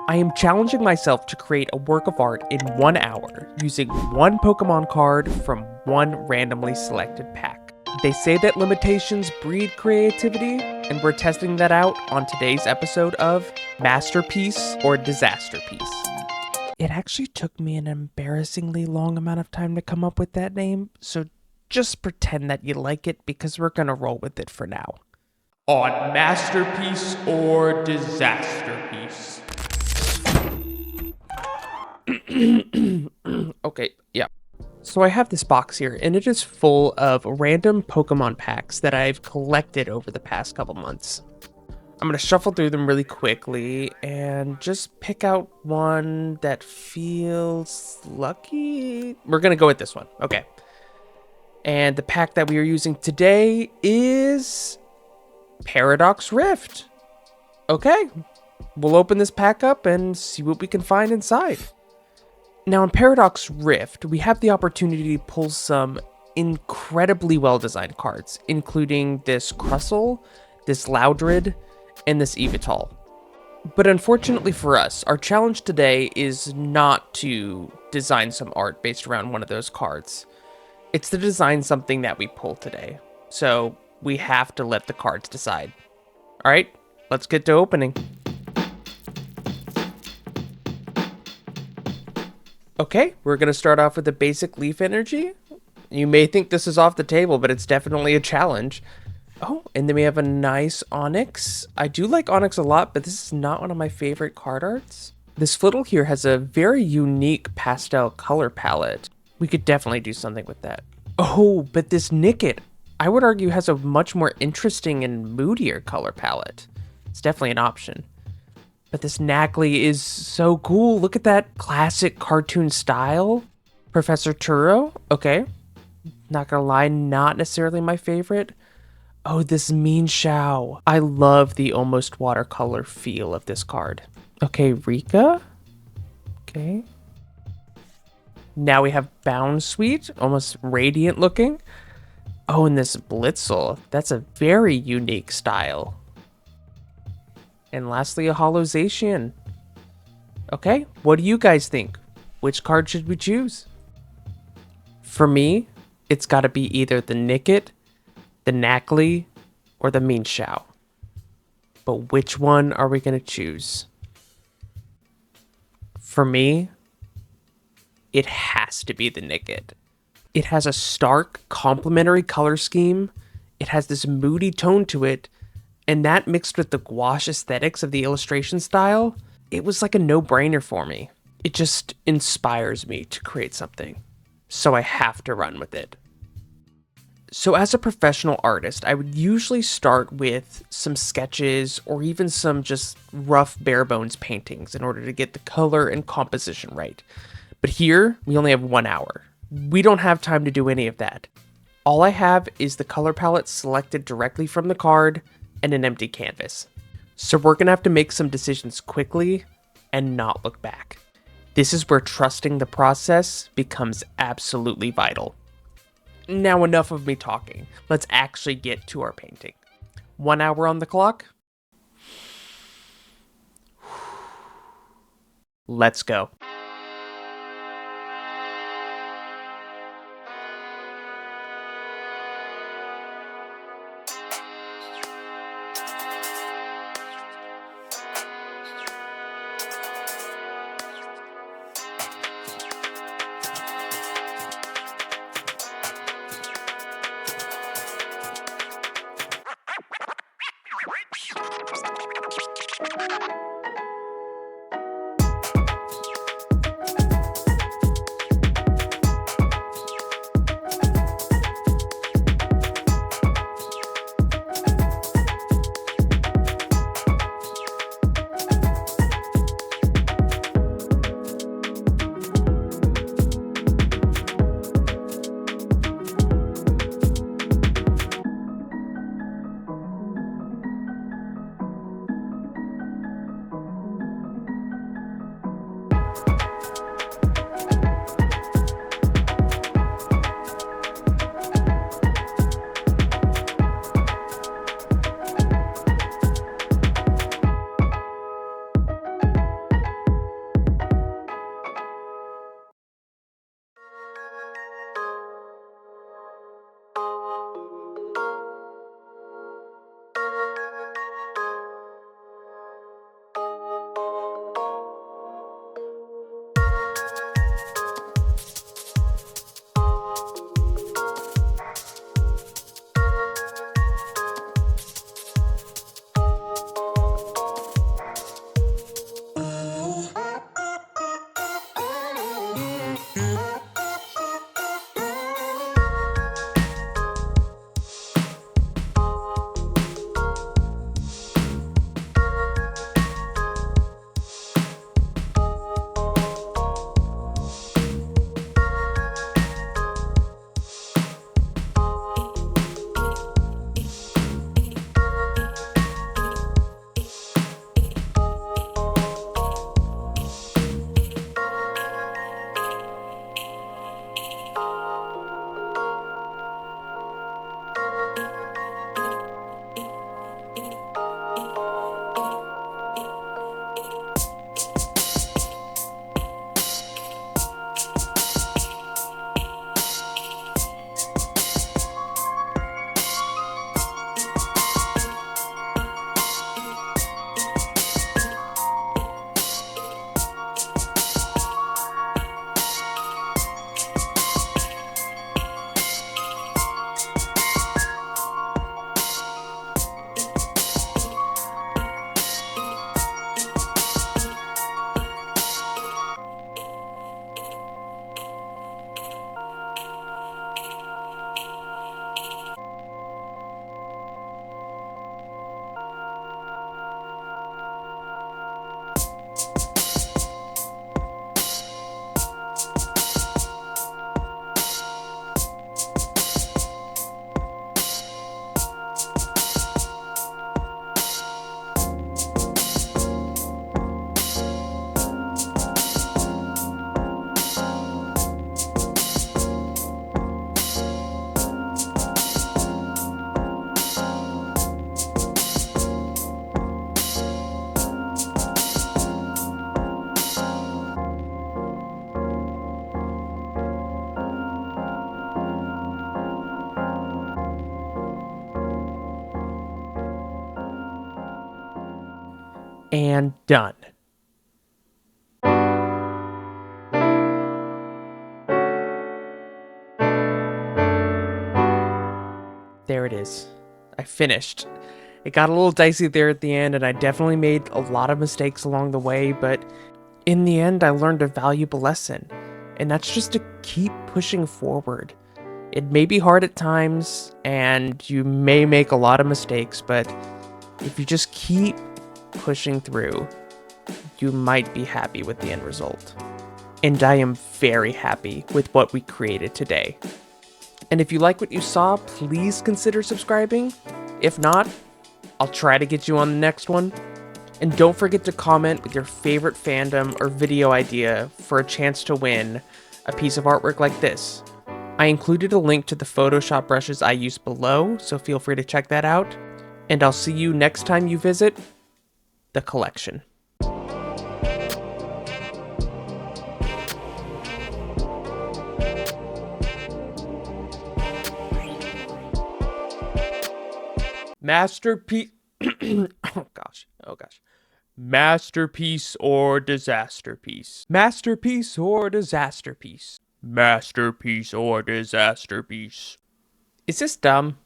I am challenging myself to create a work of art in 1 hour using one Pokemon card from one randomly selected pack. They say that limitations breed creativity, and we're testing that out on today's episode of Masterpiece or Disasterpiece. It actually took me an embarrassingly long amount of time to come up with that name, so just pretend that you like it because we're gonna roll with it for now. On Masterpiece or Disasterpiece. Okay, yeah. So I have this box here, and it is full of random Pokemon packs that I've collected over the past couple months. I'm going to shuffle through them really quickly and just pick out one that feels lucky. We're going to go with this one. Okay. And the pack that we are using today is Paradox Rift. Okay. We'll open this pack up and see what we can find inside. Now in Paradox Rift, we have the opportunity to pull some incredibly well-designed cards, including this Crustle, this Loudred, and this Evital. But unfortunately for us, our challenge today is not to design some art based around one of those cards. It's to design something that we pull today. So we have to let the cards decide. All right, let's get to opening. Okay, we're going to start off with a basic Leaf Energy. You may think this is off the table, but it's definitely a challenge. Oh, and then we have a nice Onyx. I do like Onyx a lot, but this is not one of my favorite card arts. This Flittle here has a very unique pastel color palette. We could definitely do something with that. Oh, but this Nickit, I would argue, has a much more interesting and moodier color palette. It's definitely an option. But this Knackley is so cool. Look at that classic cartoon style. Professor Turo, okay. Not gonna lie, not necessarily my favorite. Oh, this Mean Shao. I love the almost watercolor feel of this card. Okay, Rika. Okay. Now we have Bound Sweet, almost radiant looking. Oh, and this Blitzel. That's a very unique style. And lastly, a Holozation. Okay, what do you guys think? Which card should we choose? For me, it's got to be either the Nickit, the Knackley, or the Mean Shao. But which one are we going to choose? For me, it has to be the Nickit. It has a stark, complementary color scheme. It has this moody tone to it. And that mixed with the gouache aesthetics of the illustration style, it was like a no-brainer for me. It just inspires me to create something. So I have to run with it. So as a professional artist, I would usually start with some sketches or even some just rough bare bones paintings in order to get the color and composition right. But here, we only have 1 hour. We don't have time to do any of that. All I have is the color palette selected directly from the card and an empty canvas. So we're gonna have to make some decisions quickly and not look back. This is where trusting the process becomes absolutely vital. Now enough of me talking. Let's actually get to our painting. 1 hour on the clock. Let's go. And done. There it is. I finished. It got a little dicey there at the end, and I definitely made a lot of mistakes along the way, but in the end, I learned a valuable lesson, and that's just to keep pushing forward. It may be hard at times, and you may make a lot of mistakes, but if you just keep pushing through, you might be happy with the end result. And I am very happy with what we created today. And if you like what you saw, please consider subscribing. If not, I'll try to get you on the next one. And don't forget to comment with your favorite fandom or video idea for a chance to win a piece of artwork like this. I included a link to the Photoshop brushes I use below, so feel free to check that out. And I'll see you next time you visit the collection. Masterpiece. Oh gosh. Masterpiece or disaster piece? Masterpiece or disaster piece? Masterpiece or disaster piece? Is this dumb?